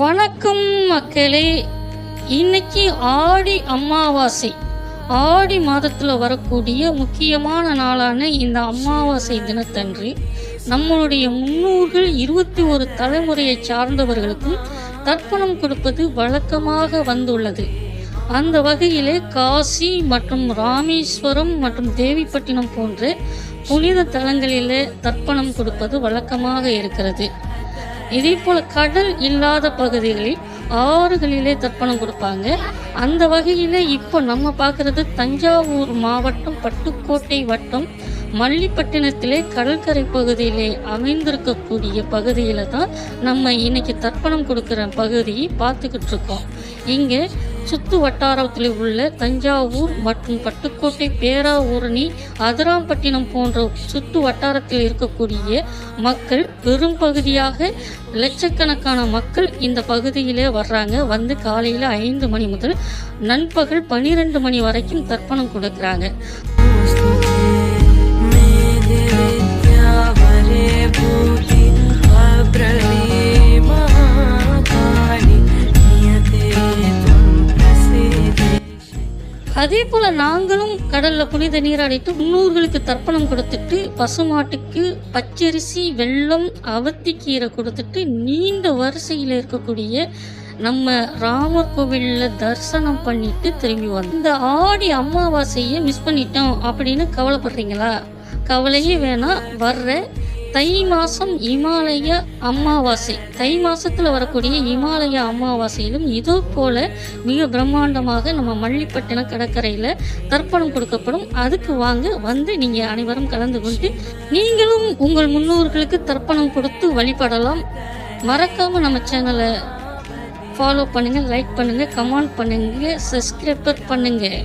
வணக்கம் மக்களே. இன்னைக்கு ஆடி அமாவாசை. ஆடி மாதத்தில் வரக்கூடிய முக்கியமான நாளான இந்த அமாவாசை தினத்தன்று நம்மளுடைய முன்னோர்கள் 21 தலைமுறையை சார்ந்தவர்களுக்கும் தர்ப்பணம் கொடுப்பது வழக்கமாக வந்துள்ளது. அந்த வகையிலே காசி மற்றும் ராமேஸ்வரம் மற்றும் தேவிப்பட்டினம் போன்ற புனித தலங்களிலே தர்ப்பணம் கொடுப்பது வழக்கமாக இருக்கிறது. இதே போல் கடல் இல்லாத பகுதிகளில் ஆறுகளிலே தர்ப்பணம் கொடுப்பாங்க. அந்த வகையில் இப்போ நம்ம பார்க்குறது தஞ்சாவூர் மாவட்டம் பட்டுக்கோட்டை வட்டம் மல்லிப்பட்டினத்திலே கடற்கரை பகுதியிலே அமைந்திருக்கக்கூடிய பகுதியில் தான் நம்ம இன்னைக்கு தர்ப்பணம் கொடுக்குற பகுதியை பார்த்துக்கிட்டு இருக்கோம். இங்கே சுற்று வட்டாரத்தில் உள்ள தஞ்சாவூர் மற்றும் பட்டுக்கோட்டை, பேராவூரணி, அதிராம்பட்டினம் போன்ற சுற்று வட்டாரத்தில் இருக்கக்கூடிய மக்கள் பெரும் பகுதியாக லட்சக்கணக்கான மக்கள் இந்த பகுதியிலே வர்றாங்க. வந்து காலையில் 5 மணி முதல் நண்பகல் 12 மணி வரைக்கும் தர்ப்பணம் கொடுக்குறாங்க. அதே போல் நாங்களும் கடலில் புனித நீராடிட்டு முன்னோர்களுக்கு தர்ப்பணம் கொடுத்துட்டு பசுமாட்டுக்கு பச்சரிசி, வெல்லம், அவத்திக்கீரை கொடுத்துட்டு நீண்ட வரிசையில் இருக்கக்கூடிய நம்ம ராமர் கோவிலில் தரிசனம் பண்ணிட்டு திரும்பி வந்தோம். இந்த ஆடி அமாவாசையை மிஸ் பண்ணிட்டோம் அப்படின்னு கவலைப்படுறீங்களா? கவலையே வேணாம். வர்ற தை மாதம் இமாலய அமாவாசை, தை மாதத்தில் வரக்கூடிய இமாலய அமாவாசையிலும் இதோ போல மிக பிரம்மாண்டமாக நம்ம மல்லிப்பட்டினம் கடற்கரையில் தர்ப்பணம் கொடுக்கப்படும். அதுக்கு வந்து நீங்கள் அனைவரும் கலந்து கொண்டு நீங்களும் உங்கள் முன்னோர்களுக்கு தர்ப்பணம் கொடுத்து வழிபடலாம். மறக்காமல் நம்ம சேனலை ஃபாலோ பண்ணுங்கள், லைக் பண்ணுங்கள், கமெண்ட் பண்ணுங்கள், சப்ஸ்கிரைப் பண்ணுங்கள்.